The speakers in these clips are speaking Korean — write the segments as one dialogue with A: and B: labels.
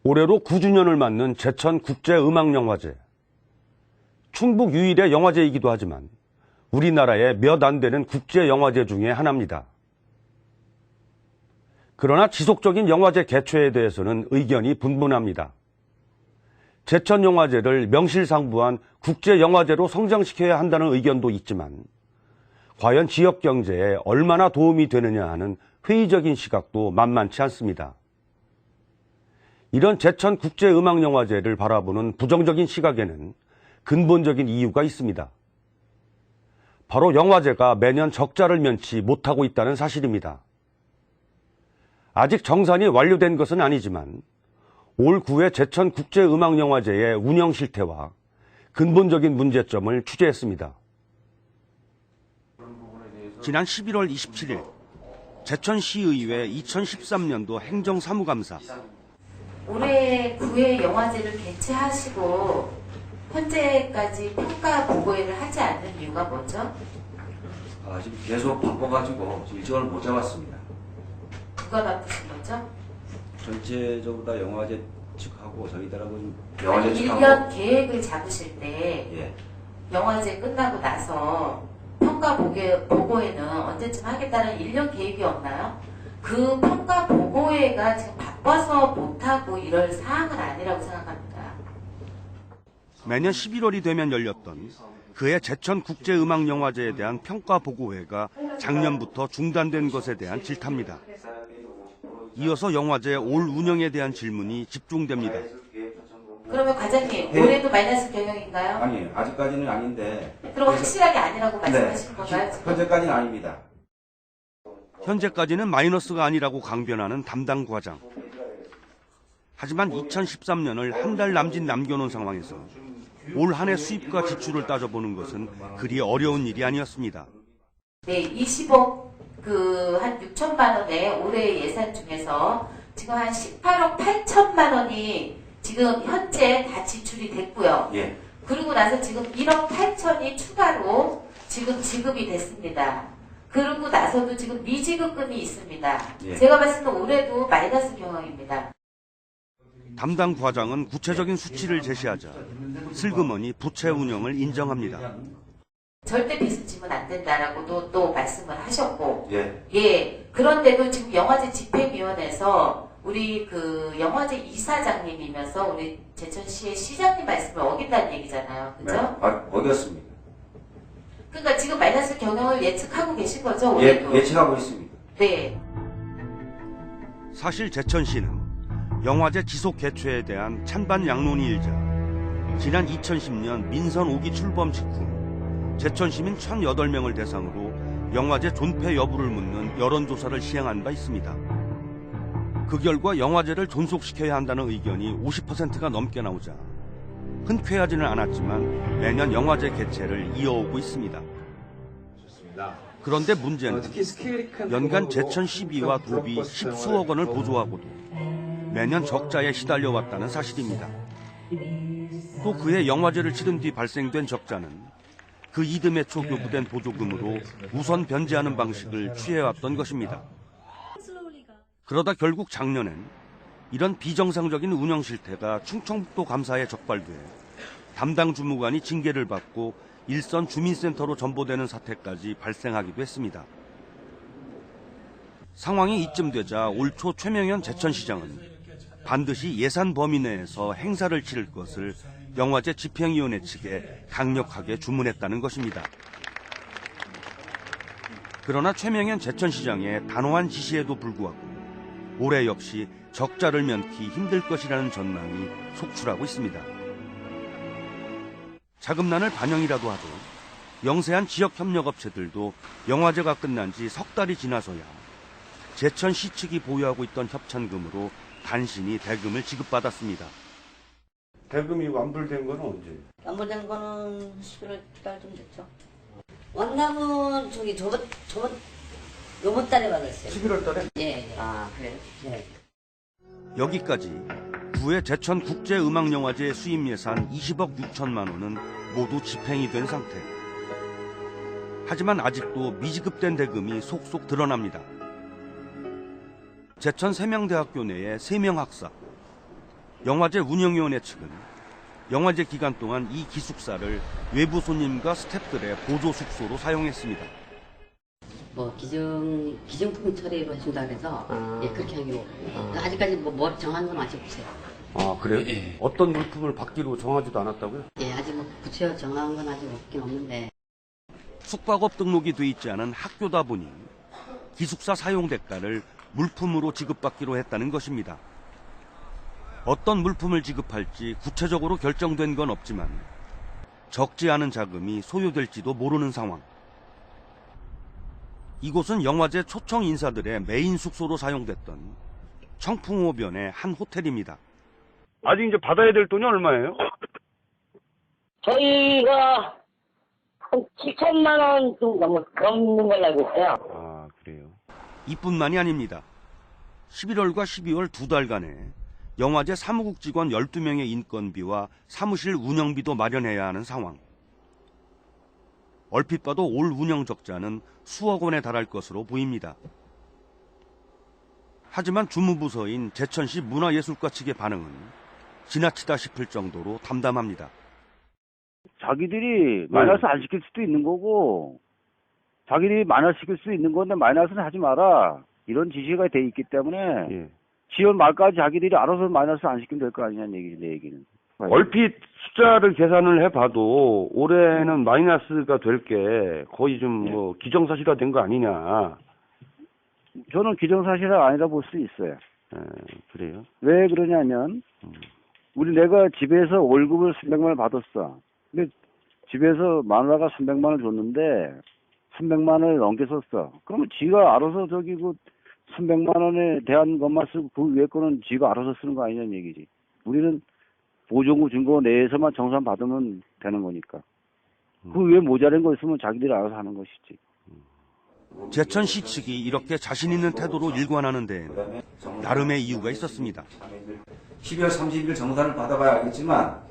A: 올해로 9주년을 맞는 제천국제음악영화제. 충북 유일의 영화제이기도 하지만 우리나라의 몇 안 되는 국제영화제 중에 하나입니다. 그러나 지속적인 영화제 개최에 대해서는 의견이 분분합니다. 제천영화제를 명실상부한 국제영화제로 성장시켜야 한다는 의견도 있지만 과연 지역 경제에 얼마나 도움이 되느냐 하는 회의적인 시각도 만만치 않습니다. 이런 제천국제음악영화제를 바라보는 부정적인 시각에는 근본적인 이유가 있습니다. 바로 영화제가 매년 적자를 면치 못하고 있다는 사실입니다. 아직 정산이 완료된 것은 아니지만 올 9회 제천국제음악영화제의 운영 실태와 근본적인 문제점을 취재했습니다. 지난 11월 27일 제천시의회 2013년도 행정사무감사.
B: 올해 9회 영화제를 개최하시고 현재까지 평가 보고회를 하지 않는 이유가 뭐죠?
C: 지금 계속 바빠가지고 일정을 못 잡았습니다.
B: 누가 바쁘신 거죠?
C: 전체적으로 다 영화제 측하고 저희들하고 영화제 측하고
B: 1년 계획을 잡으실 때
C: 예.
B: 영화제 끝나고 나서 평가 보고회는 언제쯤 하겠다는 1년 계획이 없나요? 그 평가 보고회가 지금 바빠서 못하고 이럴 사항은 아니라고 생각합니다.
A: 매년 11월이 되면 열렸던 그해 제천국제음악영화제에 대한 평가 보고회가 작년부터 중단된 것에 대한 질타입니다. 이어서 영화제 올 운영에 대한 질문이 집중됩니다.
B: 그러면 과장님,
C: 네.
B: 올해도 마이너스 경영인가요?
C: 아니 아직까지는 아닌데.
B: 그럼 확실하게 아니라고 말씀하신 건가요? 지금?
C: 현재까지는 아닙니다.
A: 현재까지는 마이너스가 아니라고 강변하는 담당 과장. 하지만 2013년을 한 달 남짓 남겨놓은 상황에서 올 한 해 수입과 지출을 따져보는 것은 그리 어려운 일이 아니었습니다.
B: 네, 20억 한 6천만 원의 올해 예산 중에서 지금 한 18억 8천만 원이 지금 현재 다 지출이 됐고요.
C: 예.
B: 그리고 나서 지금 1억 8천이 추가로 지금 지급이 됐습니다. 그러고 나서도 지금 미지급금이 있습니다.
C: 예.
B: 제가 봤을 때 올해도 마이너스 경영입니다.
A: 담당 과장은 구체적인 수치를 제시하자 슬그머니 부채 운영을 인정합니다.
B: 절대 빚은 지면 안 된다라고도 또 말씀을 하셨고,
C: 예.
B: 그런데도 지금 영화제 집행위원회에서 우리 그 영화제 이사장님이면서 우리 제천시의 시장님 말씀을 어긴다는 얘기잖아요. 그죠?
C: 네. 어겼습니다.
B: 그러니까 지금 마이너스 경영을 예측하고 계신 거죠? 올해도?
C: 예측하고 있습니다.
B: 네.
A: 사실 제천시는 영화제 지속 개최에 대한 찬반 양론이 일자 지난 2010년 민선 5기 출범 직후 제천시민 1,008명을 대상으로 영화제 존폐 여부를 묻는 여론조사를 시행한 바 있습니다. 그 결과 영화제를 존속시켜야 한다는 의견이 50%가 넘게 나오자 흔쾌하지는 않았지만 매년 영화제 개최를 이어오고 있습니다. 그런데 문제는 연간 제천 시비와 도비 10수억 원을 보조하고도 매년 적자에 시달려왔다는 사실입니다. 또 그해 영화제를 치른 뒤 발생된 적자는 그 이듬해 초 교부된 보조금으로 우선 변제하는 방식을 취해왔던 것입니다. 그러다 결국 작년엔 이런 비정상적인 운영 실태가 충청북도 감사에 적발돼 담당 주무관이 징계를 받고 일선 주민센터로 전보되는 사태까지 발생하기도 했습니다. 상황이 이쯤 되자 올 초 최명현 제천시장은 반드시 예산 범위 내에서 행사를 치를 것을 영화제 집행위원회 측에 강력하게 주문했다는 것입니다. 그러나 최명현 제천시장의 단호한 지시에도 불구하고 올해 역시 적자를 면키 힘들 것이라는 전망이 속출하고 있습니다. 자금난을 반영이라도 하도 영세한 지역 협력업체들도 영화제가 끝난 지 석 달이 지나서야 제천시 측이 보유하고 있던 협찬금으로 간신히 대금을 지급받았습니다. 대금이 완불된 건 언제?
D: 완불된 거는 11월 달쯤 됐죠. 원남은 요번 달에 받았어요.
A: 11월 달에?
D: 예.
B: 그래요?
D: 네.
A: 여기까지 9회 제천국제음악영화제 수입 예산 20억 6천만 원은 모두 집행이 된 상태. 하지만 아직도 미지급된 대금이 속속 드러납니다. 제천 세명대학교 내에 3명 학사, 영화제 운영위원회 측은 영화제 기간 동안 이 기숙사를 외부 손님과 스태프들의 보조 숙소로 사용했습니다.
E: 뭐 기증품 처리로 해준다 그래서 예, 그렇게 하기로 아직까지 뭐 정한 건 아직 없어요.
F: 아, 그래요? 어떤 물품을 받기로 정하지도 않았다고요?
E: 예, 아직 뭐 구체적으로 정한 건 아직 없긴 없는데.
A: 숙박업 등록이 돼 있지 않은 학교다 보니 기숙사 사용 대가를 물품으로 지급받기로 했다는 것입니다. 어떤 물품을 지급할지 구체적으로 결정된 건 없지만 적지 않은 자금이 소요될지도 모르는 상황. 이곳은 영화제 초청 인사들의 메인 숙소로 사용됐던 청풍호변의 한 호텔입니다.
F: 아직 이제 받아야 될 돈이 얼마예요?
G: 저희가 한 7천만 원 좀 넘는 걸로 알고 있어요.
F: 아, 그래요?
A: 이뿐만이 아닙니다. 11월과 12월 두 달간에 영화제 사무국 직원 12명의 인건비와 사무실 운영비도 마련해야 하는 상황. 얼핏 봐도 올 운영 적자는 수억 원에 달할 것으로 보입니다. 하지만 주무부서인 제천시 문화예술과 측의 반응은 지나치다 싶을 정도로 담담합니다.
H: 자기들이 마이너스 안 시킬 수도 있는 거고, 자기들이 마이너스 시킬 수 있는 건데 마이너스는 하지 마라. 이런 지시가 돼 있기 때문에,
F: 예.
H: 지연 말까지 자기들이 알아서 마이너스 안 시키면 될 거 아니냐는 얘기지, 내 얘기는.
F: 얼핏 숫자를 계산을 해봐도 올해는 마이너스가 될 게 거의 좀 뭐 기정사실화 된 거 아니냐.
H: 저는 기정사실은 아니다 볼 수 있어요.
F: 그래요?
H: 왜 그러냐면, 내가 집에서 월급을 300만 원을 받았어. 근데 집에서 마누라가 300만 원을 줬는데, 300만 원을 넘게 썼어. 그러면 지가 알아서 300만 원에 대한 것만 쓰고 그 위에 거는 지가 알아서 쓰는 거 아니냐는 얘기지. 우리는 보증금 준 거 내에서만 정산 받으면 되는 거니까. 그 위에 모자란 거 있으면 자기들이 알아서 하는 것이지.
A: 제천시 측이 이렇게 자신 있는 태도로 일관하는 데에는 나름의 이유가 있었습니다.
C: 12월 30일 정산을 받아봐야 알겠지만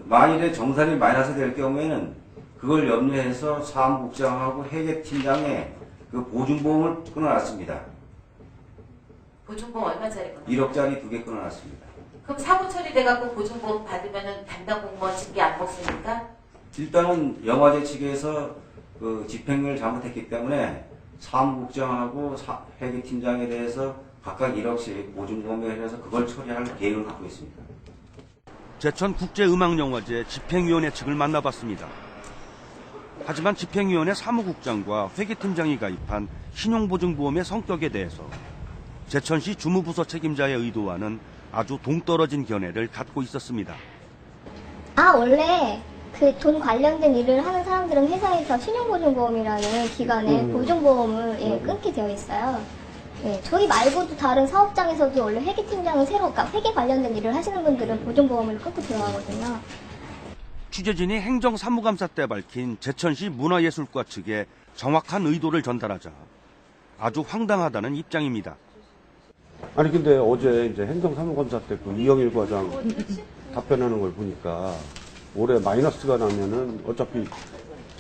C: 만일에 정산이 마이너스 될 경우에는 그걸 염려해서 사무국장하고 회계팀장의 그 보증보험을 끊어놨습니다.
B: 보증보험 얼마짜리 끊어?
C: 1억짜리 2개 끊어놨습니다.
B: 그럼 사고 처리돼갖고 보증보험 받으면은 담당 공무원 징계 안 먹습니까?
C: 일단은 영화제 측에서 그 집행을 잘못했기 때문에 사무국장하고 회계팀장에 대해서 각각 1억씩 보증보험을 해서 그걸 처리할 계획을 갖고 있습니다.
A: 제천국제음악영화제 집행위원회 측을 만나봤습니다. 하지만 집행위원회 사무국장과 회계팀장이 가입한 신용보증보험의 성격에 대해서 제천시 주무부서 책임자의 의도와는 아주 동떨어진 견해를 갖고 있었습니다.
I: 원래 그 돈 관련된 일을 하는 사람들은 회사에서 신용보증보험이라는 기관에 보증보험을 끊게 되어 있어요. 저희 말고도 다른 사업장에서도 원래 회계팀장은 그러니까 회계 관련된 일을 하시는 분들은 보증보험을 끊고 들어가거든요.
A: 취재진이 행정사무감사 때 밝힌 제천시 문화예술과 측에 정확한 의도를 전달하자 아주 황당하다는 입장입니다.
F: 아니, 근데 어제 이제 행정사무검사 때 그 이영일 과장 답변하는 걸 보니까 올해 마이너스가 나면은 어차피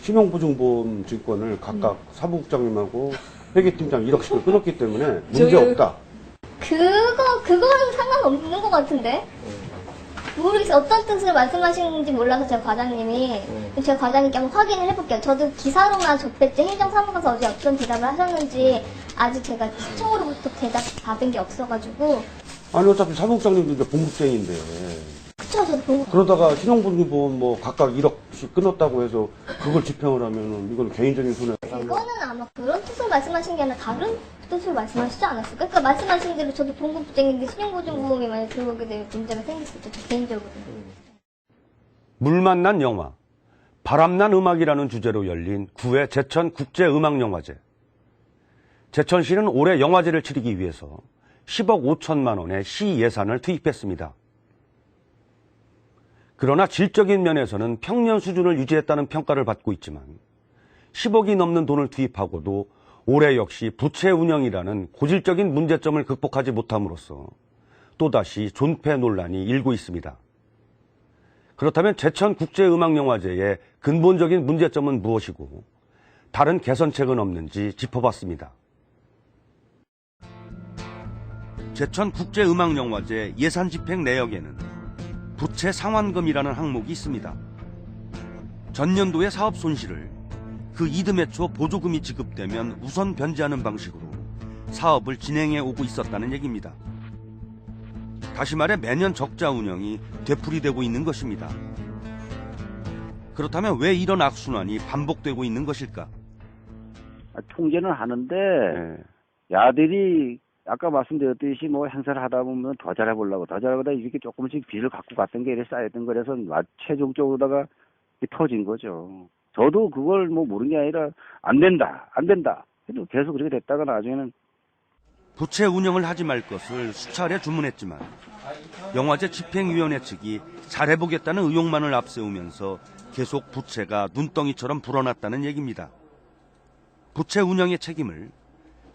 F: 신용보증보험 증권을 각각 사무국장님하고 회계팀장 1억씩을 끊었기 때문에 문제 없다.
I: 그거는 상관없는 것 같은데? 모르겠어요. 어떤 뜻을 말씀하시는지 몰라서 제가 과장님이 제가 과장님께 한번 확인을 해볼게요. 저도 기사로만 접했지 행정사무관서 어제 어떤 대답을 하셨는지 아직 제가 시청으로부터 대답 받은 게 없어가지고.
F: 아니, 어차피 사무국장님도 이제 본국장인데.
I: 그쵸, 저도 보고.
F: 그러다가 신용보증보험 뭐 각각 1억씩 끊었다고 해서 그걸 집행을 하면은 이건 개인적인 손해.
I: 이거는 아마 그런 뜻을 말씀하신 게 아니라 다른 뜻을 말씀하시지 않았을까? 그러니까 말씀하신 대로 저도 본국장인데 신용보증보험이 만약 들어오게 되면 문제가 생길 수 있죠, 저 개인적으로.
A: 물 만난 영화, 바람난 음악이라는 주제로 열린 9회 제천국제음악영화제. 제천시는 올해 영화제를 치르기 위해서 10억 5천만 원의 시 예산을 투입했습니다. 그러나 질적인 면에서는 평년 수준을 유지했다는 평가를 받고 있지만 10억이 넘는 돈을 투입하고도 올해 역시 부채 운영이라는 고질적인 문제점을 극복하지 못함으로써 또다시 존폐 논란이 일고 있습니다. 그렇다면 제천국제음악영화제의 근본적인 문제점은 무엇이고 다른 개선책은 없는지 짚어봤습니다. 제천국제음악영화제 예산집행 내역에는 부채 상환금이라는 항목이 있습니다. 전년도의 사업 손실을 그 이듬해 초 보조금이 지급되면 우선 변제하는 방식으로 사업을 진행해 오고 있었다는 얘기입니다. 다시 말해 매년 적자 운영이 되풀이되고 있는 것입니다. 그렇다면 왜 이런 악순환이 반복되고 있는 것일까?
H: 통제는 하는데 야들이 아까 말씀드렸듯이 뭐 행사를 하다 보면 더 잘해보려고 더 잘해보다 이렇게 조금씩 빚을 갖고 갔던 게 이렇게 쌓였던 거라서 최종적으로다가 터진 거죠. 저도 그걸 뭐 모르는 게 아니라 안 된다 해도 계속 그렇게 됐다가 나중에는
A: 부채 운영을 하지 말 것을 수차례 주문했지만 영화제 집행위원회 측이 잘해보겠다는 의욕만을 앞세우면서 계속 부채가 눈덩이처럼 불어났다는 얘기입니다. 부채 운영의 책임을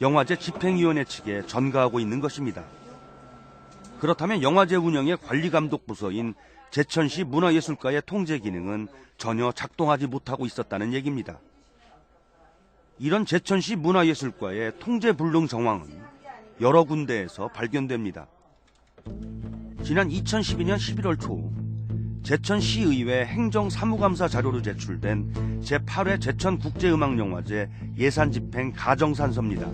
A: 영화제 집행위원회 측에 전가하고 있는 것입니다. 그렇다면 영화제 운영의 관리감독 부서인 제천시 문화예술과의 통제 기능은 전혀 작동하지 못하고 있었다는 얘기입니다. 이런 제천시 문화예술과의 통제 불능 정황은 여러 군데에서 발견됩니다. 지난 2012년 11월 초 제천시의회 행정사무감사 자료로 제출된 제8회 제천국제음악영화제 예산집행 가정산서입니다.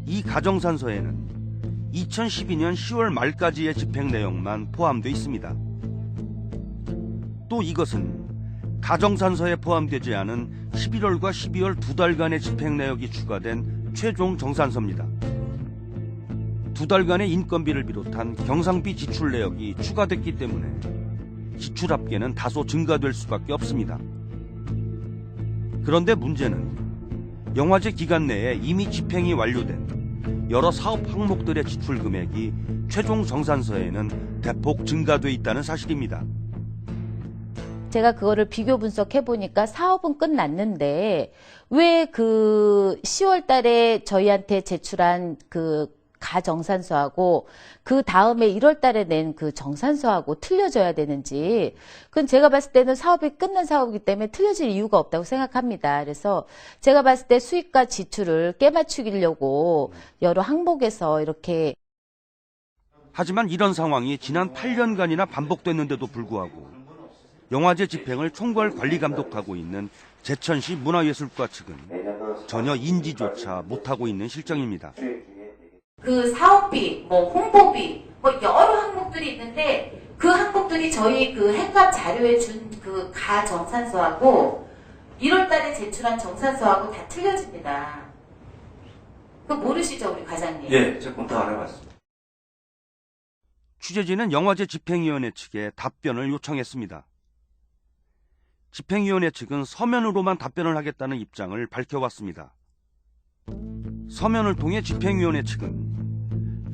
A: 이 가정산서에는 2012년 10월 말까지의 집행 내용만 포함되어 있습니다. 또 이것은 가정산서에 포함되지 않은 11월과 12월 두 달간의 집행 내역이 추가된 최종 정산서입니다. 두 달간의 인건비를 비롯한 경상비 지출 내역이 추가됐기 때문에 지출 합계는 다소 증가될 수밖에 없습니다. 그런데 문제는 영화제 기간 내에 이미 집행이 완료된 여러 사업 항목들의 지출 금액이 최종 정산서에는 대폭 증가돼 있다는 사실입니다.
J: 제가 그거를 비교 분석해 보니까 사업은 끝났는데 왜 그 10월 달에 저희한테 제출한 그 가정산서하고 그 다음에 1월 달에 낸 그 정산서하고 틀려져야 되는지, 그건 제가 봤을 때는 사업이 끝난 사업이기 때문에 틀려질 이유가 없다고 생각합니다. 그래서 제가 봤을 때 수익과 지출을 깨맞추려고 여러 항목에서 이렇게.
A: 하지만 이런 상황이 지난 8년간이나 반복됐는데도 불구하고 영화제 집행을 총괄 관리 감독하고 있는 제천시 문화예술과 측은 전혀 인지조차 못하고 있는 실정입니다.
B: 그 사업비, 뭐 홍보비, 뭐 여러 항목들이 있는데 그 항목들이 저희 그 행감 자료에 준 그 가정산서하고 1월 달에 제출한 정산서하고 다 틀려집니다. 그거 모르시죠, 우리 과장님?
C: 예, 제가 검토 안 해봤습니다.
A: 취재진은 영화제 집행위원회 측에 답변을 요청했습니다. 집행위원회 측은 서면으로만 답변을 하겠다는 입장을 밝혀왔습니다. 서면을 통해 집행위원회 측은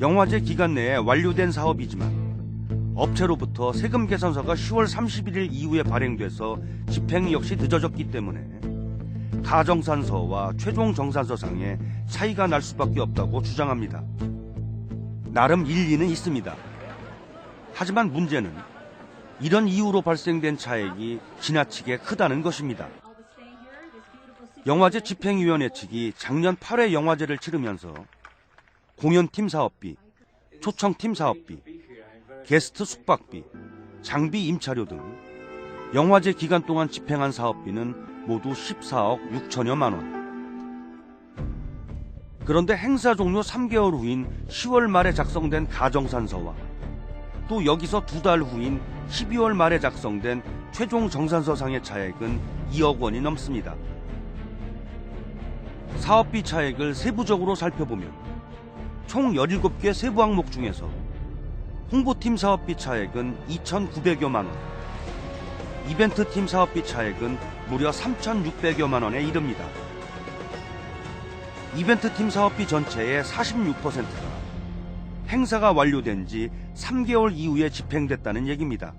A: 영화제 기간 내에 완료된 사업이지만 업체로부터 세금 계산서가 10월 31일 이후에 발행돼서 집행 역시 늦어졌기 때문에 가정산서와 최종 정산서상에 차이가 날 수밖에 없다고 주장합니다. 나름 일리는 있습니다. 하지만 문제는 이런 이유로 발생된 차액이 지나치게 크다는 것입니다. 영화제 집행위원회 측이 작년 8회 영화제를 치르면서 공연팀 사업비, 초청팀 사업비, 게스트 숙박비, 장비 임차료 등 영화제 기간 동안 집행한 사업비는 모두 14억 6천여만 원. 그런데 행사 종료 3개월 후인 10월 말에 작성된 가정산서와 또 여기서 2달 후인 12월 말에 작성된 최종 정산서상의 차액은 2억 원이 넘습니다. 사업비 차액을 세부적으로 살펴보면 총 17개 세부 항목 중에서 홍보팀 사업비 차액은 2,900여만 원, 이벤트팀 사업비 차액은 무려 3,600여만 원에 이릅니다. 이벤트팀 사업비 전체의 46%가 행사가 완료된 지 3개월 이후에 집행됐다는 얘기입니다.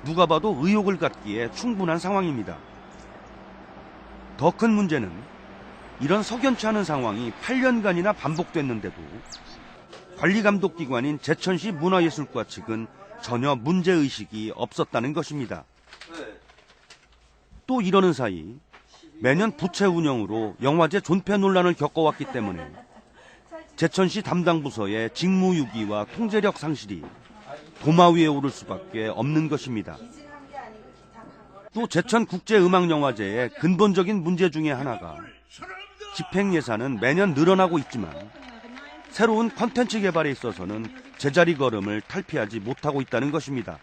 A: 누가 봐도 의혹을 갖기에 충분한 상황입니다. 더 큰 문제는 이런 석연치 않은 상황이 8년간이나 반복됐는데도 관리감독기관인 제천시 문화예술과 측은 전혀 문제의식이 없었다는 것입니다. 또 이러는 사이 매년 부채 운영으로 영화제 존폐 논란을 겪어왔기 때문에 제천시 담당 부서의 직무유기와 통제력 상실이 도마 위에 오를 수밖에 없는 것입니다. 또 제천국제음악영화제의 근본적인 문제 중에 하나가 집행 예산은 매년 늘어나고 있지만 새로운 콘텐츠 개발에 있어서는 제자리 걸음을 탈피하지 못하고 있다는 것입니다.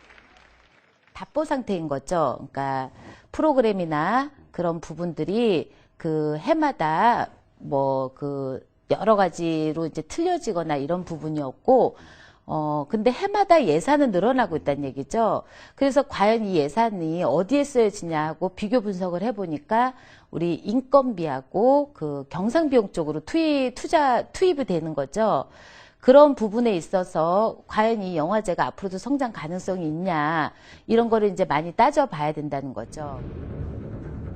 J: 답보 상태인 거죠. 그러니까 프로그램이나 그런 부분들이 그 해마다 뭐 그 여러 가지로 이제 틀려지거나 이런 부분이었고, 근데 해마다 예산은 늘어나고 있다는 얘기죠. 그래서 과연 이 예산이 어디에 쓰여지냐 하고 비교 분석을 해보니까 우리 인건비하고 그 경상비용 쪽으로 투입이 되는 거죠. 그런 부분에 있어서 과연 이 영화제가 앞으로도 성장 가능성이 있냐, 이런 거를 이제 많이 따져봐야 된다는 거죠.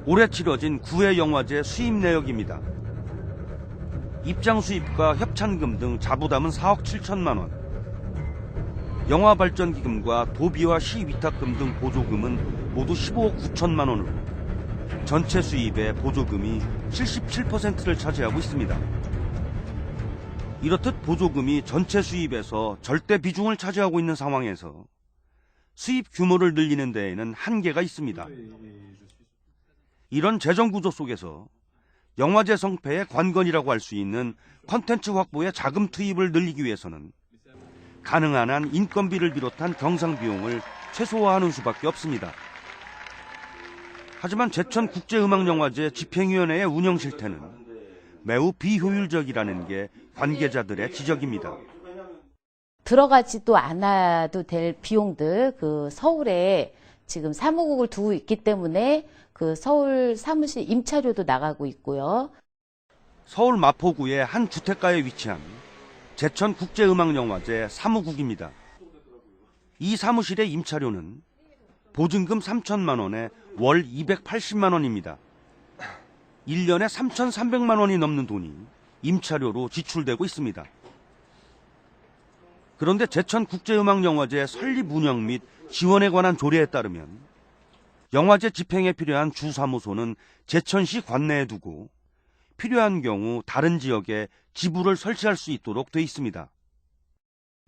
A: 올해 치러진 9회 영화제 수입 내역입니다. 입장 수입과 협찬금 등 자부담은 4억 7천만 원. 영화 발전 기금과 도비와 시 위탁금 등 보조금은 모두 15억 9천만 원으로 전체 수입의 보조금이 77%를 차지하고 있습니다. 이렇듯 보조금이 전체 수입에서 절대 비중을 차지하고 있는 상황에서 수입 규모를 늘리는 데에는 한계가 있습니다. 이런 재정 구조 속에서 영화제 성패의 관건이라고 할 수 있는 콘텐츠 확보의 자금 투입을 늘리기 위해서는 가능한 한 인건비를 비롯한 경상 비용을 최소화하는 수밖에 없습니다. 하지만 제천국제음악영화제 집행위원회의 운영 실태는 매우 비효율적이라는 게 관계자들의 지적입니다.
J: 들어가지도 않아도 될 비용들, 그 서울에 지금 사무국을 두고 있기 때문에 그 서울 사무실 임차료도 나가고 있고요.
A: 서울 마포구의 한 주택가에 위치한 제천국제음악영화제 사무국입니다. 이 사무실의 임차료는 보증금 3천만 원에 월 280만 원입니다. 1년에 3,300만 원이 넘는 돈이 임차료로 지출되고 있습니다. 그런데 제천국제음악영화제 설립 운영 및 지원에 관한 조례에 따르면 영화제 집행에 필요한 주사무소는 제천시 관내에 두고 필요한 경우 다른 지역에 지부를 설치할 수 있도록 돼 있습니다.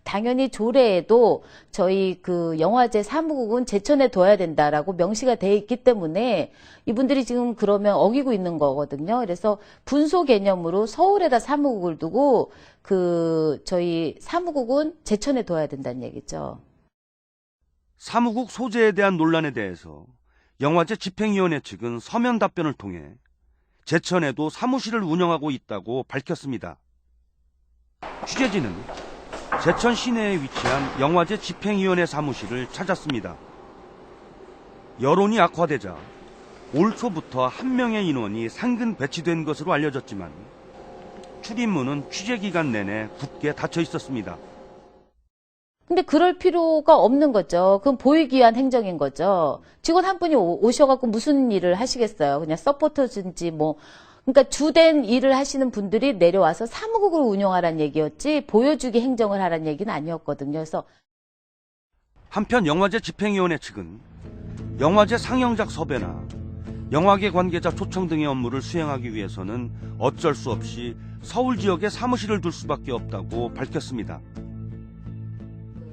J: 당연히 조례에도 저희 그 영화제 사무국은 제천에 둬야 된다라고 명시가 돼 있기 때문에 이분들이 지금 그러면 어기고 있는 거거든요. 그래서 분소 개념으로 서울에다 사무국을 두고 그 저희 사무국은 제천에 둬야 된다는 얘기죠.
A: 사무국 소재에 대한 논란에 대해서 영화제 집행위원회 측은 서면 답변을 통해 제천에도 사무실을 운영하고 있다고 밝혔습니다. 취재진은 제천 시내에 위치한 영화제 집행위원회 사무실을 찾았습니다. 여론이 악화되자 올 초부터 한 명의 인원이 상근 배치된 것으로 알려졌지만 출입문은 취재기간 내내 굳게 닫혀 있었습니다.
J: 근데 그럴 필요가 없는 거죠. 그건 보이기 위한 행정인 거죠. 직원 한 분이 오셔갖고 무슨 일을 하시겠어요. 그냥 서포터든지 뭐. 그러니까 주된 일을 하시는 분들이 내려와서 사무국을 운영하라는 얘기였지 보여주기 행정을 하라는 얘기는 아니었거든요. 그래서
A: 한편 영화제 집행위원회 측은 영화제 상영작 섭외나 영화계 관계자 초청 등의 업무를 수행하기 위해서는 어쩔 수 없이 서울 지역에 사무실을 둘 수밖에 없다고 밝혔습니다.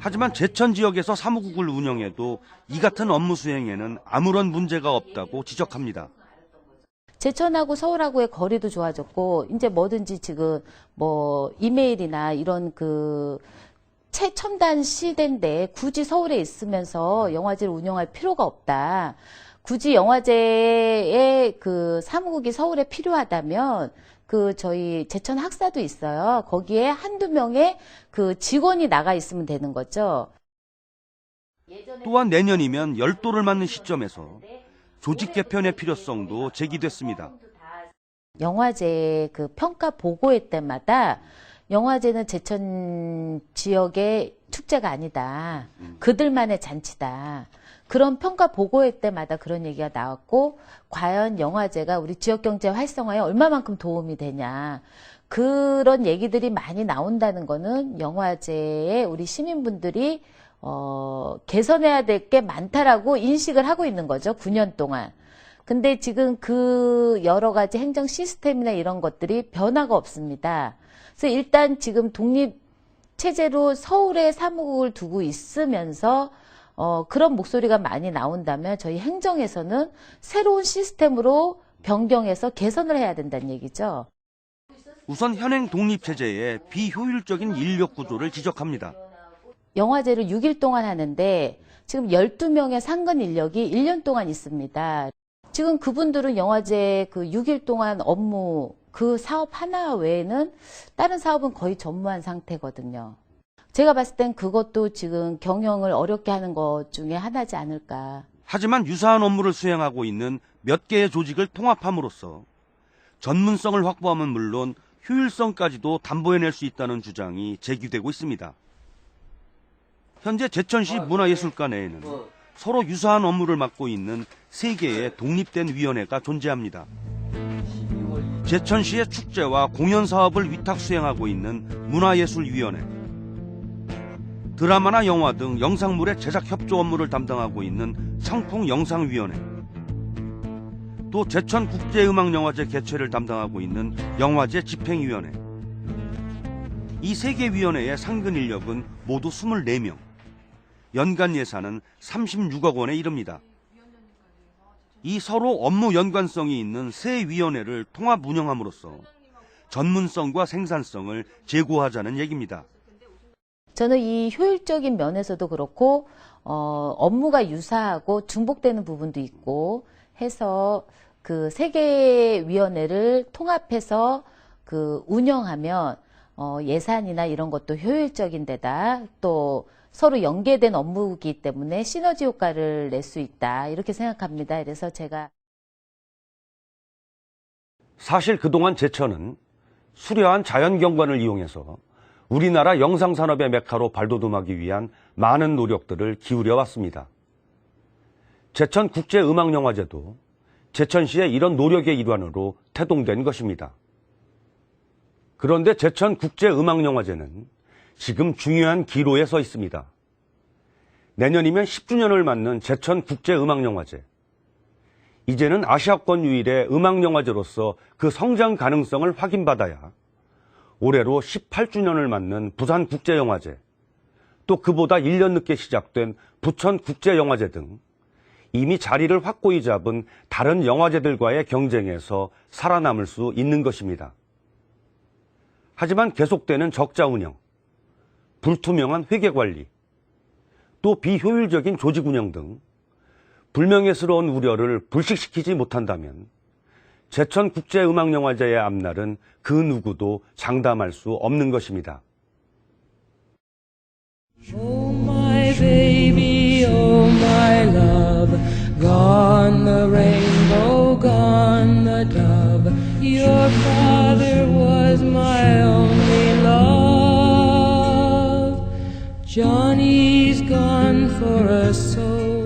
A: 하지만 제천 지역에서 사무국을 운영해도 이 같은 업무 수행에는 아무런 문제가 없다고 지적합니다.
J: 제천하고 서울하고의 거리도 좋아졌고 이제 뭐든지 지금 뭐 이메일이나 이런 그 최첨단 시대인데 굳이 서울에 있으면서 영화제를 운영할 필요가 없다. 굳이 영화제의 그 사무국이 서울에 필요하다면 그 저희 제천 학사도 있어요. 거기에 한두 명의 그 직원이 나가 있으면 되는 거죠.
A: 또한 내년이면 열도를 맞는 시점에서 조직 개편의 필요성도 제기됐습니다.
J: 영화제 그 평가 보고회 때마다 영화제는 제천 지역의 축제가 아니다. 그들만의 잔치다. 그런 평가 보고회 때마다 그런 얘기가 나왔고 과연 영화제가 우리 지역 경제 활성화에 얼마만큼 도움이 되냐. 그런 얘기들이 많이 나온다는 거는 영화제에 우리 시민분들이 개선해야 될 게 많다라고 인식을 하고 있는 거죠. 9년 동안. 근데 지금 그 여러 가지 행정 시스템이나 이런 것들이 변화가 없습니다. 그래서 일단 지금 독립 체제로 서울에 사무국을 두고 있으면서 그런 목소리가 많이 나온다면 저희 행정에서는 새로운 시스템으로 변경해서 개선을 해야 된다는 얘기죠.
A: 우선 현행 독립체제의 비효율적인 인력 구조를 지적합니다.
J: 영화제를 6일 동안 하는데 지금 12명의 상근 인력이 1년 동안 있습니다. 지금 그분들은 영화제 그 6일 동안 업무 그 사업 하나 외에는 다른 사업은 거의 전무한 상태거든요. 제가 봤을 땐 그것도 지금 경영을 어렵게 하는 것 중에 하나지 않을까.
A: 하지만 유사한 업무를 수행하고 있는 몇 개의 조직을 통합함으로써 전문성을 확보하면 물론 효율성까지도 담보해낼 수 있다는 주장이 제기되고 있습니다. 현재 제천시 문화예술가 내에는 서로 유사한 업무를 맡고 있는 3개의 독립된 위원회가 존재합니다. 제천시의 축제와 공연 사업을 위탁 수행하고 있는 문화예술위원회, 드라마나 영화 등 영상물의 제작 협조 업무를 담당하고 있는 청풍영상위원회, 또 제천국제음악영화제 개최를 담당하고 있는 영화제 집행위원회. 이 3개 위원회의 상근 인력은 모두 24명, 연간 예산은 36억 원에 이릅니다. 이 서로 업무 연관성이 있는 세 위원회를 통합 운영함으로써 전문성과 생산성을 제고하자는 얘기입니다.
J: 저는 이 효율적인 면에서도 그렇고 업무가 유사하고 중복되는 부분도 있고 해서 그 세 개의 위원회를 통합해서 그 운영하면 예산이나 이런 것도 효율적인 데다 또 서로 연계된 업무이기 때문에 시너지 효과를 낼 수 있다 이렇게 생각합니다. 그래서 제가
A: 사실 그동안 제천은 수려한 자연경관을 이용해서 우리나라 영상산업의 메카로 발돋움하기 위한 많은 노력들을 기울여 왔습니다. 제천국제음악영화제도 제천시의 이런 노력의 일환으로 태동된 것입니다. 그런데 제천국제음악영화제는 지금 중요한 기로에 서 있습니다. 내년이면 10주년을 맞는 제천국제음악영화제. 이제는 아시아권 유일의 음악영화제로서 그 성장 가능성을 확인받아야 올해로 18주년을 맞는 부산국제영화제, 또 그보다 1년 늦게 시작된 부천국제영화제 등 이미 자리를 확고히 잡은 다른 영화제들과의 경쟁에서 살아남을 수 있는 것입니다. 하지만 계속되는 적자 운영, 불투명한 회계관리, 또 비효율적인 조직 운영 등 불명예스러운 우려를 불식시키지 못한다면 제천국제음악영화제의 앞날은 그 누구도 장담할 수 없는 것입니다.
K: Oh my baby, oh my love, gone the rainbow, gone the dove, your father was my only love, Johnny's gone for a soul.